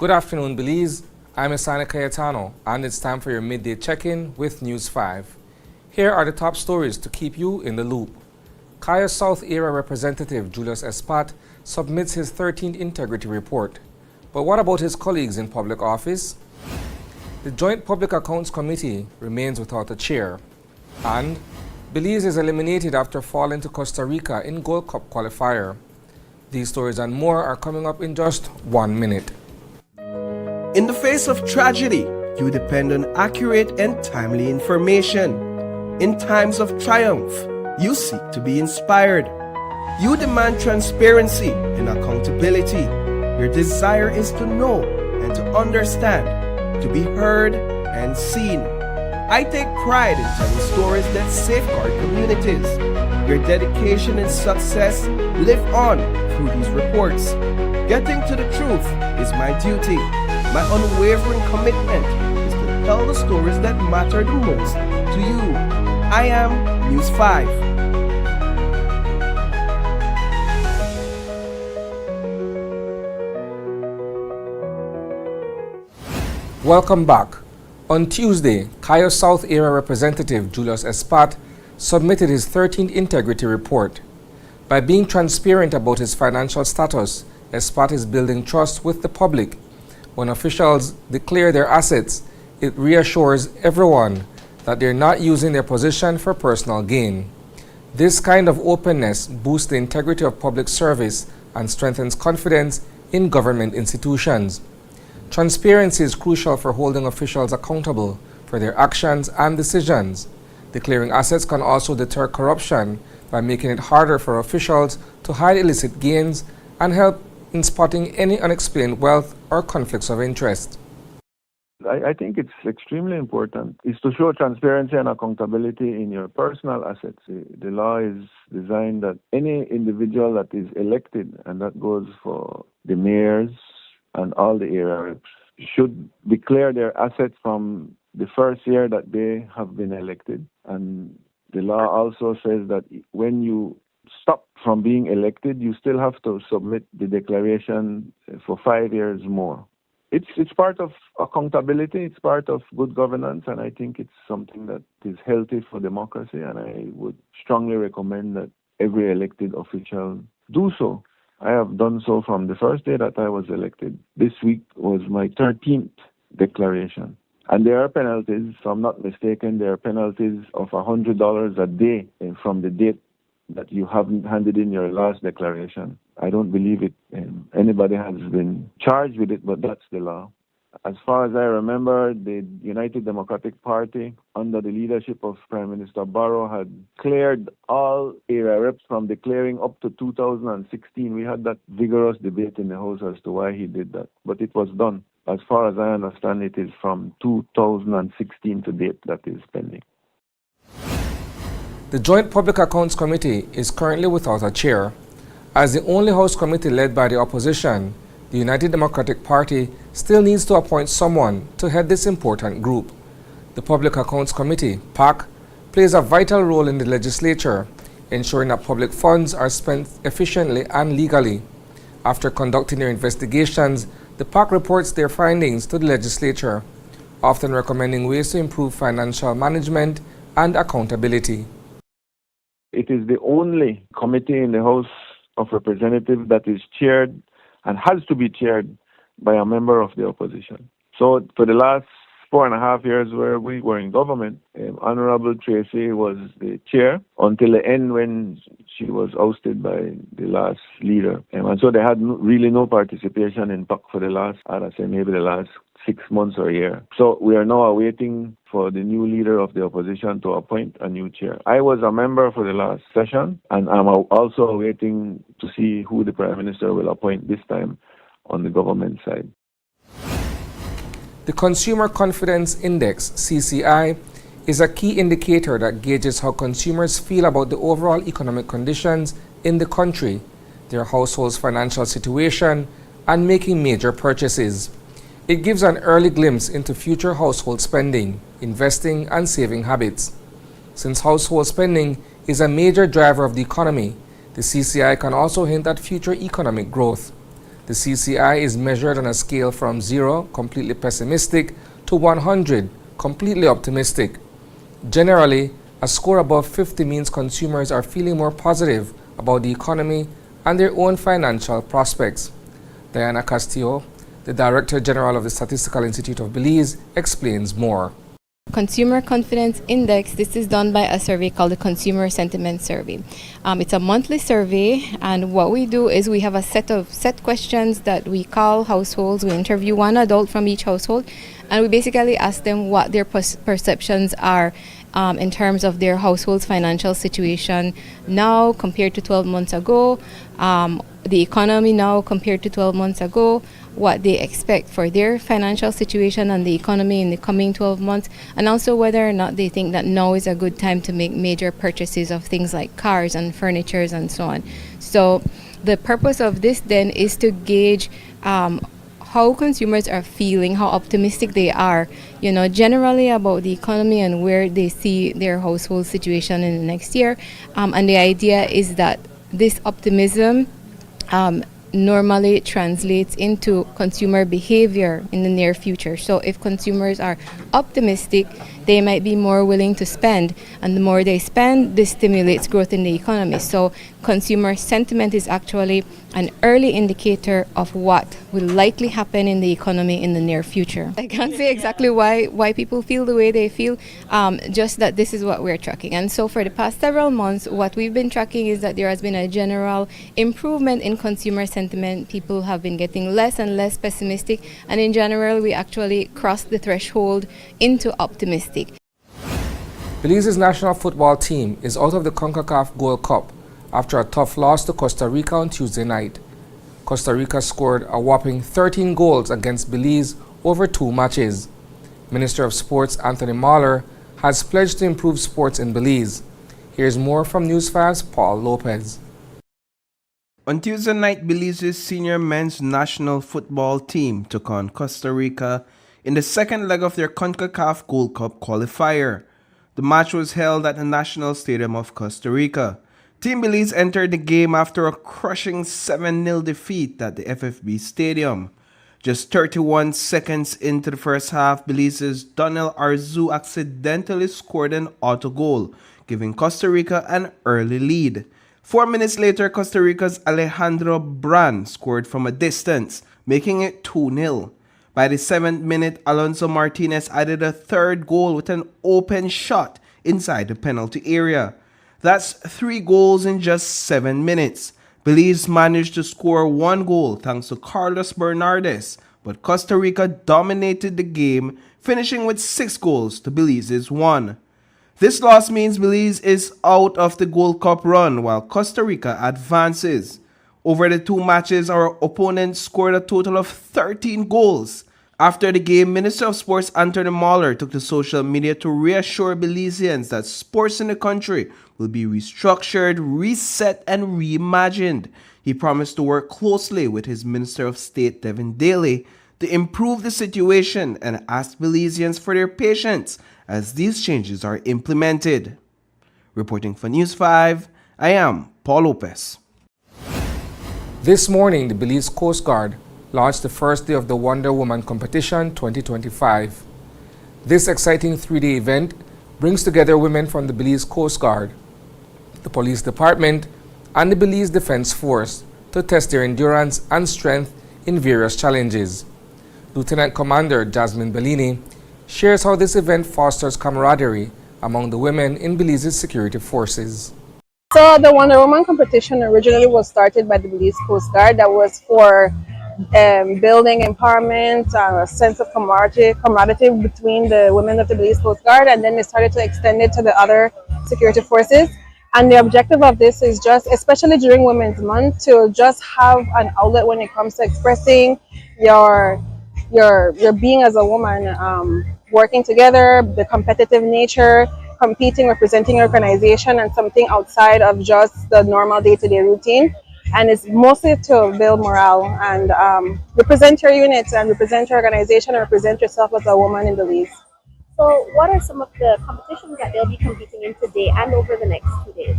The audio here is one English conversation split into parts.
Good afternoon, Belize. I'm Asana Cayetano, and it's time for your midday check-in with News 5. Here are the top stories to keep you in the loop. Kaya South Area Representative Julius Espat submits his 13th Integrity Report. But what about his colleagues in public office? The Joint Public Accounts Committee remains without a chair. And Belize is eliminated after falling to Costa Rica in Gold Cup qualifier. These stories and more are coming up in just 1 minute. In the face of tragedy, you depend on accurate and timely information. In times of triumph, you seek to be inspired. You demand transparency and accountability. Your desire is to know and to understand, to be heard and seen. I take pride in telling stories that safeguard communities. Your dedication and success live on through these reports. Getting to the truth is my duty. My unwavering commitment is to tell the stories that matter the most to you. I am News 5. Welcome back. On Tuesday, Kaya South Area Representative Julius Espat submitted his 13th Integrity Report. By being transparent about his financial status, Espat is building trust with the public. When officials declare their assets, it reassures everyone that they're not using their position for personal gain. This kind of openness boosts the integrity of public service and strengthens confidence in government institutions. Transparency is crucial for holding officials accountable for their actions and decisions. Declaring assets can also deter corruption by making it harder for officials to hide illicit gains and help in spotting any unexplained wealth or conflicts of interest. I think it's extremely important is to show transparency and accountability in your personal assets. The law is designed that any individual that is elected, and that goes for the mayors and all the area reps, should declare their assets from the first year that they have been elected. And the law also says that when you stop from being elected, you still have to submit the declaration for 5 years more. It's part of accountability, it's part of good governance, and I think it's something that is healthy for democracy, and I would strongly recommend that every elected official do so. I have done so from the first day that I was elected. This week was my 13th declaration. And there are penalties, if I'm not mistaken, there are penalties of $100 a day from the date that you haven't handed in your last declaration. I don't believe it. Anybody has been charged with it, but that's the law. As far as I remember, the United Democratic Party, under the leadership of Prime Minister Barrow, had cleared all area reps from declaring up to 2016. We had that vigorous debate in the House as to why he did that, but it was done. As far as I understand, it is from 2016 to date that is pending. The Joint Public Accounts Committee is currently without a chair. As the only House committee led by the opposition, the United Democratic Party still needs to appoint someone to head this important group. The Public Accounts Committee, PAC, plays a vital role in the legislature, ensuring that public funds are spent efficiently and legally. After conducting their investigations, the PAC reports their findings to the legislature, often recommending ways to improve financial management and accountability. It is the only committee in the House of Representatives that is chaired and has to be chaired by a member of the opposition. So for the last 4.5 years where we were in government, Honorable Tracy was the chair until the end when she was ousted by the last leader. And so they had really no participation in PAC for the last, I'd say maybe the last 6 months or a year. So we are now awaiting for the new leader of the opposition to appoint a new chair. I was a member for the last session, and I'm also awaiting to see who the Prime Minister will appoint this time on the government side. The Consumer Confidence Index, CCI, is a key indicator that gauges how consumers feel about the overall economic conditions in the country, their household's financial situation, and making major purchases. It gives an early glimpse into future household spending, investing, and saving habits. Since household spending is a major driver of the economy, the CCI can also hint at future economic growth. The CCI is measured on a scale from 0, completely pessimistic, to 100, completely optimistic. Generally, a score above 50 means consumers are feeling more positive about the economy and their own financial prospects. Diana Castillo, the Director General of the Statistical Institute of Belize, explains more. Consumer Confidence Index, this is done by a survey called the Consumer Sentiment Survey. It's a monthly survey, and what we do is we have a set questions that we call households. We interview one adult from each household, and we basically ask them what their perceptions are in terms of their household's financial situation now compared to 12 months ago, the economy now compared to 12 months ago, what they expect for their financial situation and the economy in the coming 12 months, and also whether or not they think that now is a good time to make major purchases of things like cars and furnitures and so on. So the purpose of this then is to gauge how consumers are feeling, how optimistic they are, generally about the economy and where they see their household situation in the next year. And the idea is that this optimism normally translates into consumer behavior in the near future. So if consumers are optimistic, they might be more willing to spend, and the more they spend, this stimulates growth in the economy. So consumer sentiment is actually an early indicator of what will likely happen in the economy in the near future. I can't say exactly why people feel the way they feel, just that this is what we're tracking. And so for the past several months, what we've been tracking is that there has been a general improvement in consumer sentiment. People have been getting less and less pessimistic, and in general, we actually crossed the threshold into optimistic. Belize's national football team is out of the CONCACAF Gold Cup after a tough loss to Costa Rica on Tuesday night. Costa Rica scored a whopping 13 goals against Belize over 2 matches. Minister of Sports Anthony Mahler has pledged to improve sports in Belize. Here's more from News 5's Paul Lopez. On Tuesday night, Belize's senior men's national football team took on Costa Rica in the second leg of their CONCACAF Gold Cup qualifier. The match was held at the National Stadium of Costa Rica. Team Belize entered the game after a crushing 7-0 defeat at the FFB Stadium. Just 31 seconds into the first half, Belize's Donel Arzu accidentally scored an auto goal, giving Costa Rica an early lead. 4 minutes later, Costa Rica's Alejandro Bran scored from a distance, making it 2-0. By the 7th minute, Alonso Martinez added a third goal with an open shot inside the penalty area. That's 3 goals in just 7 minutes. Belize managed to score 1 goal thanks to Carlos Bernardes, but Costa Rica dominated the game, finishing with 6 goals to Belize's 1. This loss means Belize is out of the Gold Cup run while Costa Rica advances. Over the 2 matches, our opponents scored a total of 13 goals. After the game, Minister of Sports Anthony Mahler took to social media to reassure Belizeans that sports in the country will be restructured, reset, and reimagined. He promised to work closely with his Minister of State Devin Daly to improve the situation and asked Belizeans for their patience as these changes are implemented. Reporting for News 5, I am Paul Lopez. This morning, the Belize Coast Guard launched the first day of the Wonder Woman Competition 2025. This exciting 3-day event brings together women from the Belize Coast Guard, the Police Department, and the Belize Defense Force to test their endurance and strength in various challenges. Lieutenant Commander Jasmine Bellini shares how this event fosters camaraderie among the women in Belize's security forces. So the Wonder Woman competition originally was started by the Belize Coast Guard. That was for building empowerment, a sense of camaraderie between the women of the Belize Coast Guard, and then they started to extend it to the other security forces. And the objective of this is just, especially during Women's Month, to just have an outlet when it comes to expressing your being as a woman, working together, the competitive nature, competing, representing your organization, and something outside of just the normal day-to-day routine. And it's mostly to build morale and represent your unit and represent your organization and represent yourself as a woman in Belize. So what are some of the competitions that they'll be competing in today and over the next 2 days?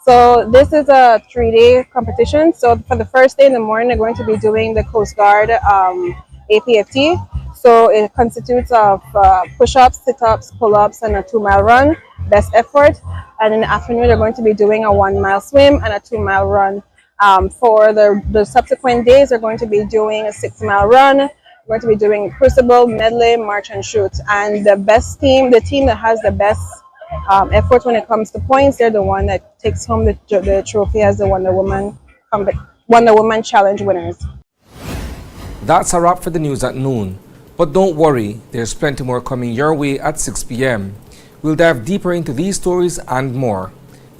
So this is a 3-day competition. So for the first day in the morning, they're going to be doing the Coast Guard APFT. So it constitutes of push-ups, sit-ups, pull-ups, and a 2-mile run, best effort. And in the afternoon, they're going to be doing a 1-mile swim and a 2-mile run. For the subsequent days, they're going to be doing a 6-mile run. We're going to be doing crucible, medley, march, and shoot. And the best team, the team that has the best effort when it comes to points, they're the one that takes home the trophy as the Wonder Woman Challenge winners. That's a wrap for the news at noon. But don't worry, there's plenty more coming your way at 6 p.m. We'll dive deeper into these stories and more.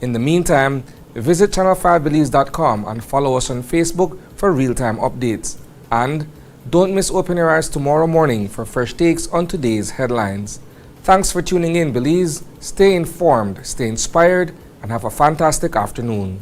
In the meantime, visit channel5belize.com and follow us on Facebook for real-time updates. And don't miss Open Your Eyes tomorrow morning for fresh takes on today's headlines. Thanks for tuning in, Belize. Stay informed, stay inspired, and have a fantastic afternoon.